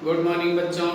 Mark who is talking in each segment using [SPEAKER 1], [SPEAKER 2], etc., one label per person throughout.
[SPEAKER 1] Good morning बच्चों।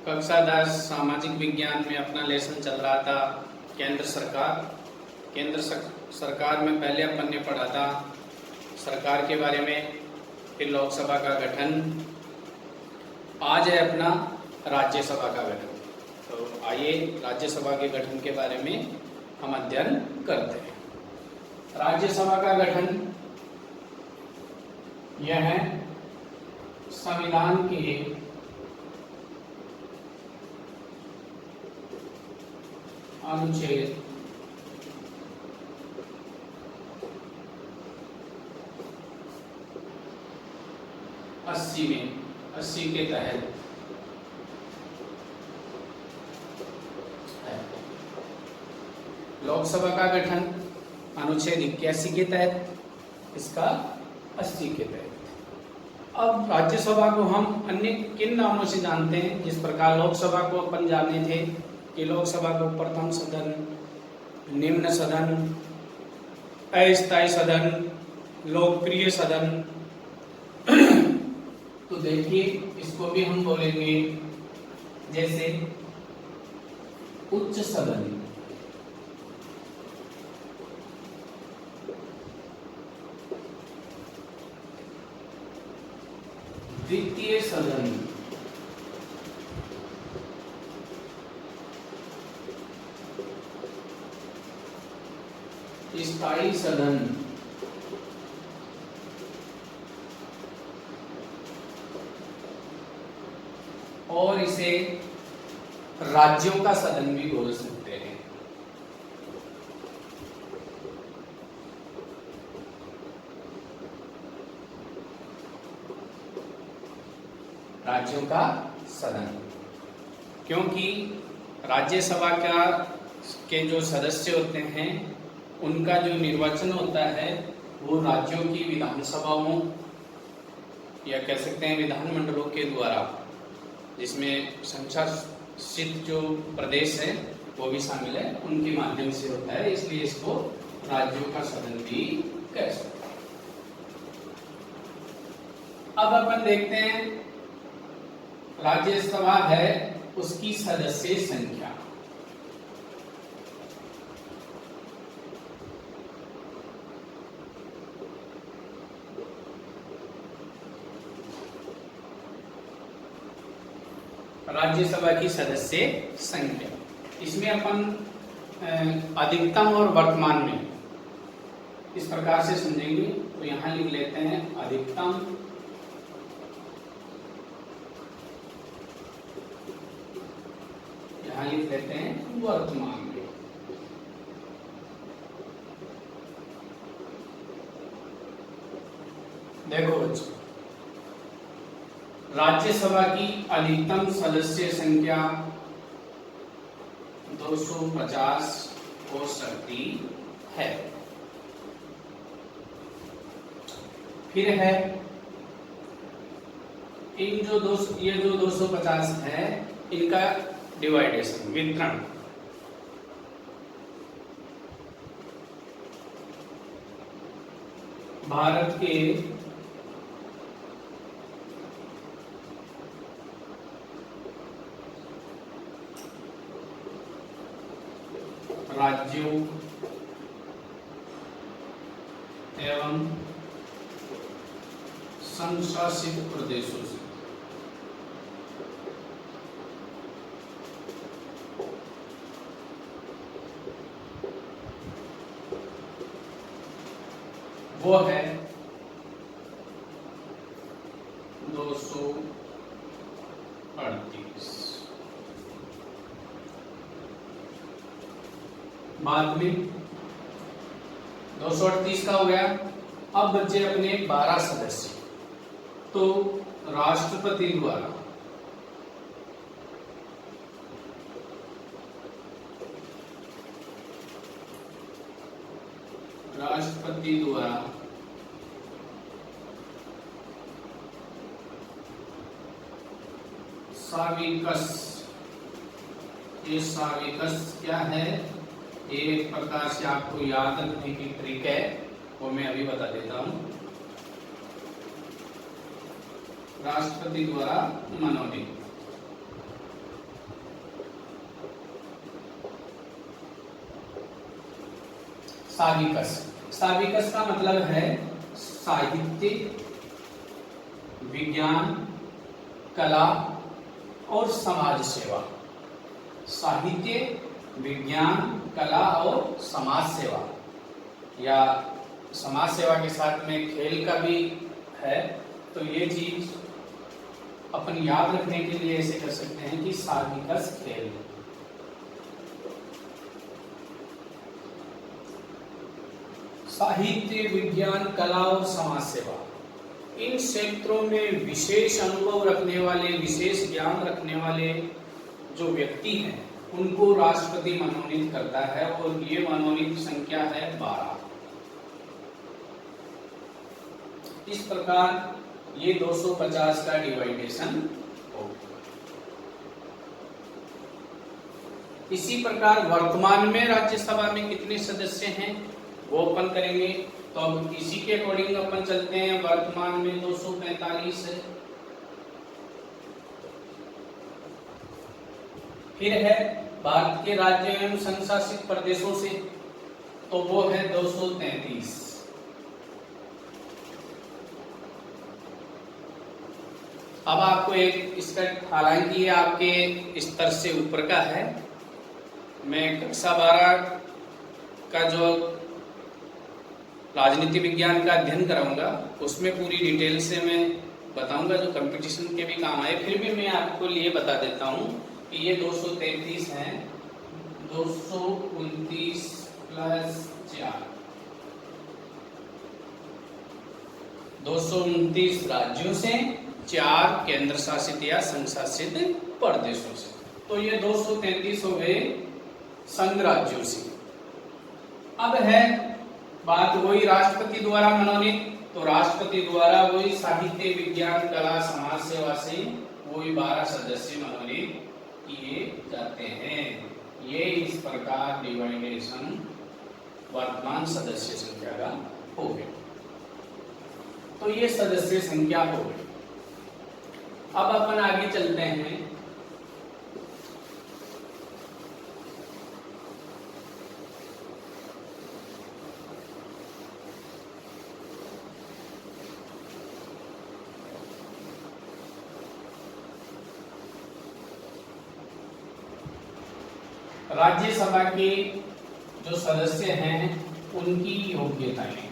[SPEAKER 1] कक्षा 10 सामाजिक विज्ञान में अपना लेसन चल रहा था केंद्र सरकार में पहले अपन ने पढ़ा था सरकार के बारे में, फिर लोकसभा का गठन। आज है अपना राज्यसभा का गठन। तो आइए राज्यसभा के गठन के बारे में हम अध्ययन करते हैं। राज्यसभा का गठन यह है संविधान के अनुच्छेद 80 के तहत है। लोकसभा का गठन अनुच्छेद 81 के तहत, इसका 80 के तहत। अब राज्यसभा को हम अन्य किन नामों से जानते हैं? जिस प्रकार लोकसभा को अपन जाने थे कि लोकसभा को प्रथम सदन, निम्न सदन, अस्थायी सदन, लोकप्रिय सदन। तो देखिए इसको भी हम बोलेंगे जैसे उच्च सदन, द्वितीय सदन, स्थायी सदन, और इसे राज्यों का सदन भी बोल सकते हैं। राज्यों का सदन, क्योंकि राज्यसभा के जो सदस्य होते हैं उनका जो निर्वाचन होता है वो राज्यों की विधानसभाओं या कह सकते हैं विधानमंडलों के द्वारा, जिसमें संशासित जो प्रदेश है वो भी शामिल है, उनके माध्यम से होता है। इसलिए इसको राज्यों का सदन भी कह सकते हैं। अब अपन देखते हैं राज्यसभा है उसकी सदस्य संख्या। राज्यसभा की सदस्य संख्या, इसमें अपन अधिकतम और वर्तमान में इस प्रकार से समझेंगे। तो यहां लिख लेते हैं अधिकतम, यहां लिख लेते हैं वर्तमान में। देखो बच्चों, राज्यसभा की अधिकतम सदस्य संख्या 250 हो सकती है। फिर है इन जो ये जो 250 है इनका डिवाइडेशन, वितरण। भारत के राज्यों एवं संशासित प्रदेशों से वो है 238। बाद में 238 का हो गया। अब बचे अपने 12 सदस्य। तो राष्ट्रपति द्वारा साविकस, ये साविकस क्या है? एक प्रकार से आपको याद रखने की ट्रिक है, वो मैं अभी बता देता हूं। राष्ट्रपति द्वारा मनोनीत। साविकस, साविकस का मतलब है साहित्य, विज्ञान, कला और समाज सेवा। साहित्य, विज्ञान, कला और समाज सेवा, या समाज सेवा के साथ में खेल का भी है। तो ये चीज अपन याद रखने के लिए ऐसे कर सकते हैं कि साविकस खेल। साहित्य, विज्ञान, कला और समाज सेवा, इन क्षेत्रों में विशेष अनुभव रखने वाले, विशेष ज्ञान रखने वाले जो व्यक्ति हैं उनको राष्ट्रपति मनोनीत करता है, और ये मनोनीत संख्या है 12। इस प्रकार ये 250 का डिवाइडेशन हो। इसी प्रकार वर्तमान में राज्यसभा में कितने सदस्य हैं वो अपन करेंगे। तो अब इसी के अकॉर्डिंग अपन चलते हैं। वर्तमान में 245 है। फिर है भारत के राज्य एवं संघ शासित प्रदेशों से, तो वो है 233। अब आपको एक इसका, हालांकि ये आपके स्तर से ऊपर का है, मैं कक्षा 12 का जो राजनीति विज्ञान का अध्ययन कराऊंगा उसमें पूरी डिटेल से मैं बताऊंगा, जो कंपटीशन के भी काम आए। फिर भी मैं आपको लिए बता देता हूं कि ये 233 हैं। 229 प्लस 4, 229 राज्यों से, 4 केंद्र शासित या संघ शासित प्रदेशों से। तो ये 233 हो गए संघ राज्यों से। अब है बात वही राष्ट्रपति द्वारा मनोनीत, तो राष्ट्रपति द्वारा वही साहित्य, विज्ञान, कला, समाज सेवा से वही 12 सदस्य मनोनीत किए जाते हैं। ये इस प्रकार डिवाइडेशन वर्तमान सदस्य संख्या का हो गया। तो ये सदस्य संख्या हो गई। अब अपन आगे चलते हैं। राज्यसभा के जो सदस्य हैं उनकी योग्यताएं।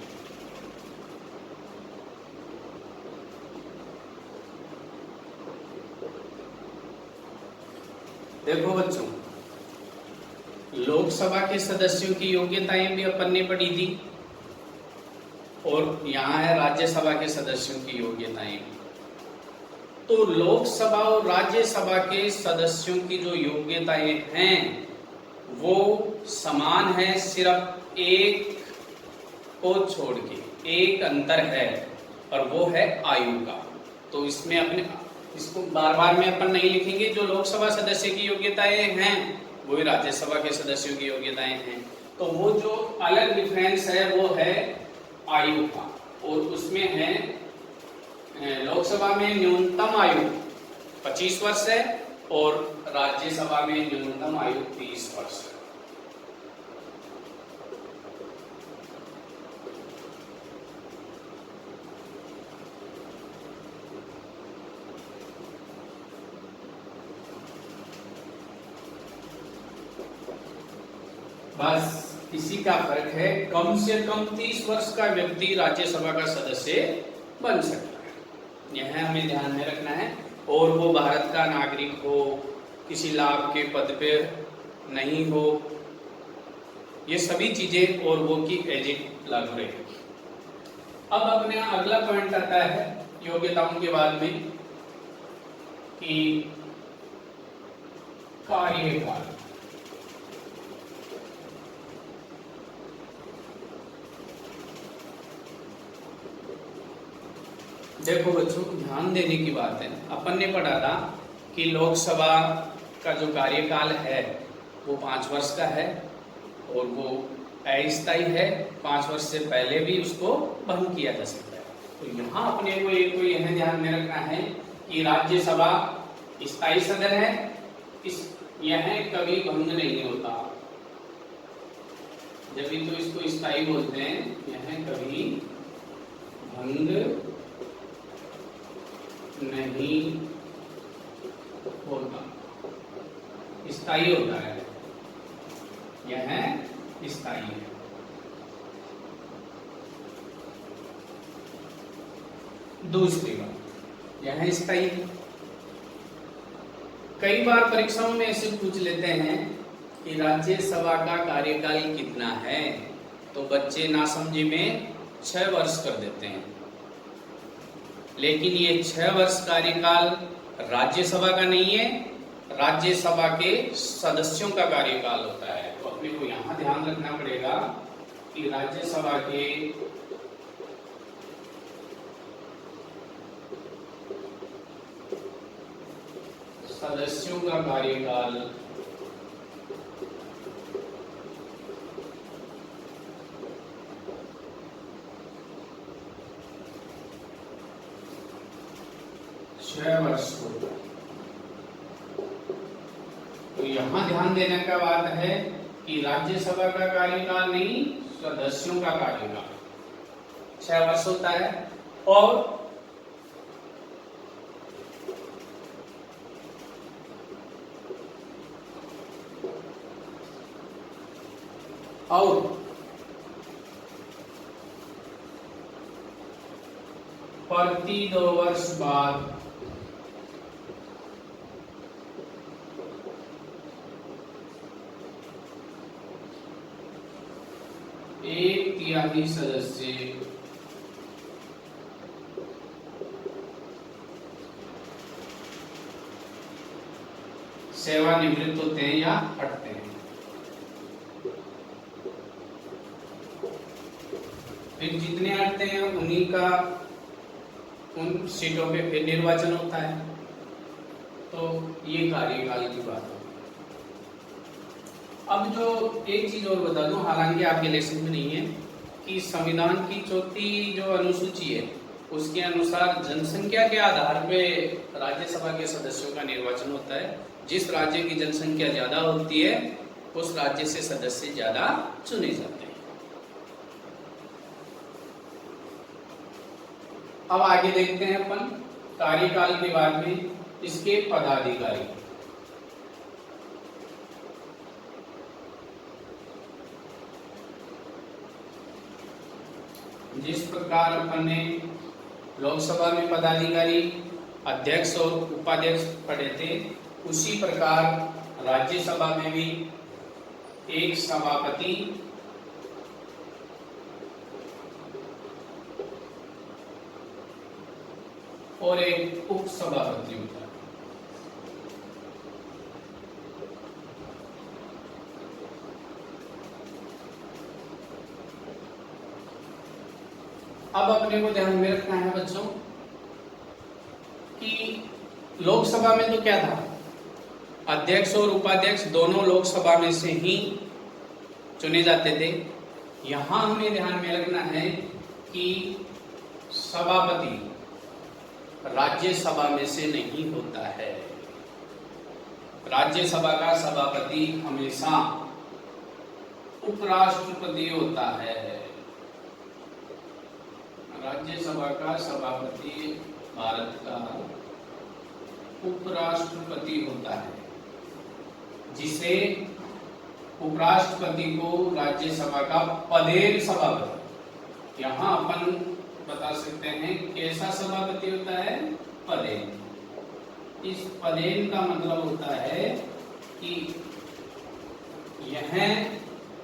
[SPEAKER 1] देखो बच्चों, लोकसभा के सदस्यों की योग्यताएं भी अपन ने पढ़ी थी, और यहाँ है राज्यसभा के सदस्यों की योग्यताएं। तो लोकसभा और राज्यसभा के सदस्यों की जो योग्यताएं हैं वो समान है, सिर्फ एक को छोड़ के एक अंतर है, और वो है आयु का। तो इसमें अपने इसको बार बार में अपन नहीं लिखेंगे। जो लोकसभा सदस्य की योग्यताएं हैं वही राज्यसभा के सदस्यों की योग्यताएं हैं। तो वो जो अलग डिफरेंस है वो है आयु का, और उसमें है लोकसभा में न्यूनतम आयु 25 वर्ष है, और राज्यसभा में न्यूनतम आयु 30 वर्ष है। बस इसी का फर्क है। कम से कम 30 वर्ष का व्यक्ति राज्यसभा का सदस्य बन सकता है, यह हमें ध्यान में रखना है। और वो भारत का नागरिक हो, किसी लाभ के पद पे नहीं हो, ये सभी चीजें और वो की एज लागू रहेगी। अब अपने अगला पॉइंट आता है योग्यताओं के बाद में कि कार्यकाल। देखो बच्चों, ध्यान देने की बात है। अपन ने पढ़ा था कि लोकसभा का जो कार्यकाल है वो 5 वर्ष का है, और वो अस्थायी है। 5 वर्ष से पहले भी उसको भंग किया जा सकता है। तो यहाँ अपने को एक को यह ध्यान में रखना है कि राज्यसभा स्थायी सदन है, यह कभी भंग नहीं होता, जब भी तो इसको स्थायी बोलते हैं, यह कभी भंग नहीं होता, स्थायी होता है, यह स्थायी है। दूसरी बात, यह स्थायी है। कई बार परीक्षाओं में ऐसे पूछ लेते हैं कि राज्यसभा का कार्यकाल कितना है, तो बच्चे नासमझी में 6 वर्ष कर देते हैं, लेकिन ये 6 वर्ष कार्यकाल राज्यसभा का नहीं है, राज्यसभा के सदस्यों का कार्यकाल होता है। तो अपने को यहाँ ध्यान रखना पड़ेगा कि राज्यसभा के सदस्यों का कार्यकाल 6 वर्ष होता है। तो यहाँ ध्यान देने का बात है कि राज्यसभा का कार्यकाल नहीं, सदस्यों का कार्यकाल 6 वर्ष होता है। और प्रति 2 वर्ष बाद एक तिहाई सदस्य सेवानिवृत्त होते हैं या हटते हैं। फिर जितने हटते हैं उन्हीं का उन सीटों पे फिर निर्वाचन होता है। तो ये कार्यकाल की बात है। अब जो एक चीज और बता दूं, हालांकि आपके लेसन में नहीं है, कि संविधान की 4थी जो अनुसूची है उसके अनुसार जनसंख्या के आधार पे राज्यसभा के सदस्यों का निर्वाचन होता है। जिस राज्य की जनसंख्या ज्यादा होती है उस राज्य से सदस्य ज्यादा चुने जाते हैं। अब आगे देखते हैं अपन कार्यकाल के बाद में इसके पदाधिकारी। जिस प्रकार अपन ने लोकसभा में पदाधिकारी अध्यक्ष और उपाध्यक्ष पढ़े थे, उसी प्रकार राज्यसभा में भी एक सभापति और एक उप सभापति होता है। अब अपने को ध्यान में रखना है बच्चों कि लोकसभा में तो क्या था, अध्यक्ष और उपाध्यक्ष दोनों लोकसभा में से ही चुने जाते थे। यहां हमें ध्यान में रखना है कि सभापति राज्यसभा में से नहीं होता है। राज्यसभा का सभापति हमेशा उपराष्ट्रपति होता है। राज्यसभा का सभापति भारत का उपराष्ट्रपति होता है, जिसे उपराष्ट्रपति को राज्यसभा का पदेन सभापति, यहां अपन बता सकते हैं कैसा सभापति होता है, पदेन। इस पदेन का मतलब होता है कि यह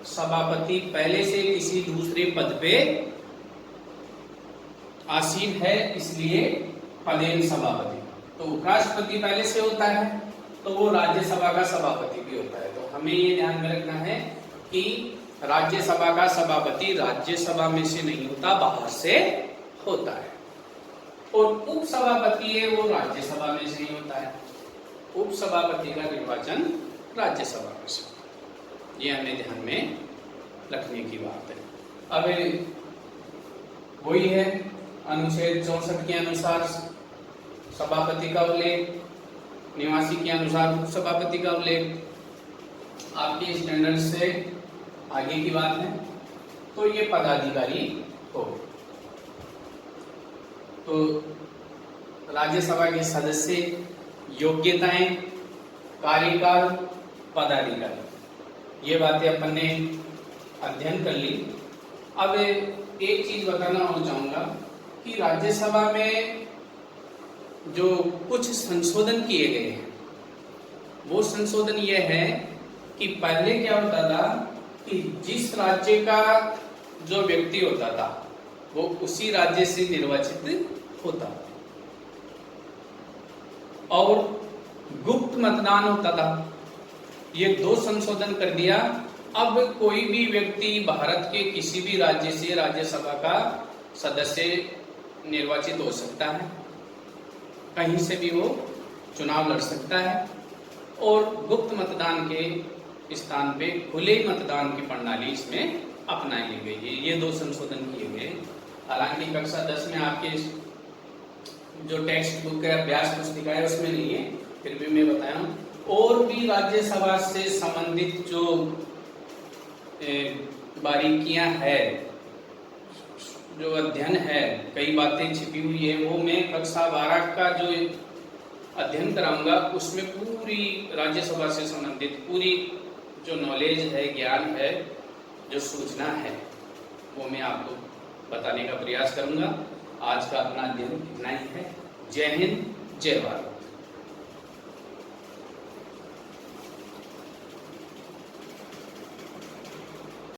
[SPEAKER 1] सभापति पहले से किसी दूसरे पद पे आसीन है, इसलिए पदेन सभापति। तो उपराष्ट्रपति पहले से होता है तो वो राज्यसभा का सभापति भी होता है। तो हमें ये ध्यान में रखना है कि राज्यसभा का सभापति राज्यसभा में से नहीं होता, बाहर से होता है। और उप सभापति है वो राज्यसभा में से ही होता है। उप सभापति का निर्वाचन राज्यसभा में से, ये हमें ध्यान में रखने की बात है। अब वही है अनुच्छेद 64 के अनुसार सभापति का उल्लेख, निवासी के अनुसार उपसभापति का उल्लेख, आपके स्टैंडर्ड से आगे की बात है, तो ये पदाधिकारी हो। तो राज्यसभा के सदस्य, योग्यताएं, कार्यकाल, पदाधिकारी, ये बातें अपन ने अध्ययन कर ली। अब एक चीज बताना और चाहूंगा कि राज्यसभा में जो कुछ संशोधन किए गए हैं, वो संशोधन ये है कि पहले क्या होता था कि जिस राज्य का जो व्यक्ति होता था वो उसी राज्य से निर्वाचित होता और गुप्त मतदान होता था। ये दो संशोधन कर दिया। अब कोई भी व्यक्ति भारत के किसी भी राज्य से राज्यसभा का सदस्य निर्वाचित हो सकता है, कहीं से भी वो चुनाव लड़ सकता है और गुप्त मतदान के स्थान पे खुले मतदान की प्रणाली इसमें अपनाई गई है। ये दो संशोधन किए गए। हालांकि कक्षा 10 में आपके जो टेक्स्ट बुक है, अभ्यास पुस्तिका है, उसमें नहीं है, फिर भी मैं बताया। और भी राज्यसभा से संबंधित जो बारीकियां है, जो अध्ययन है, कई बातें छिपी हुई है, वो मैं कक्षा 12 का जो अध्ययन कराऊंगा उसमें पूरी राज्यसभा से संबंधित पूरी जो नॉलेज है, ज्ञान है, जो सूचना है, वो मैं आपको बताने का प्रयास करूंगा। आज का अपना अध्ययन इतना ही है। जय हिंद, जय भारत।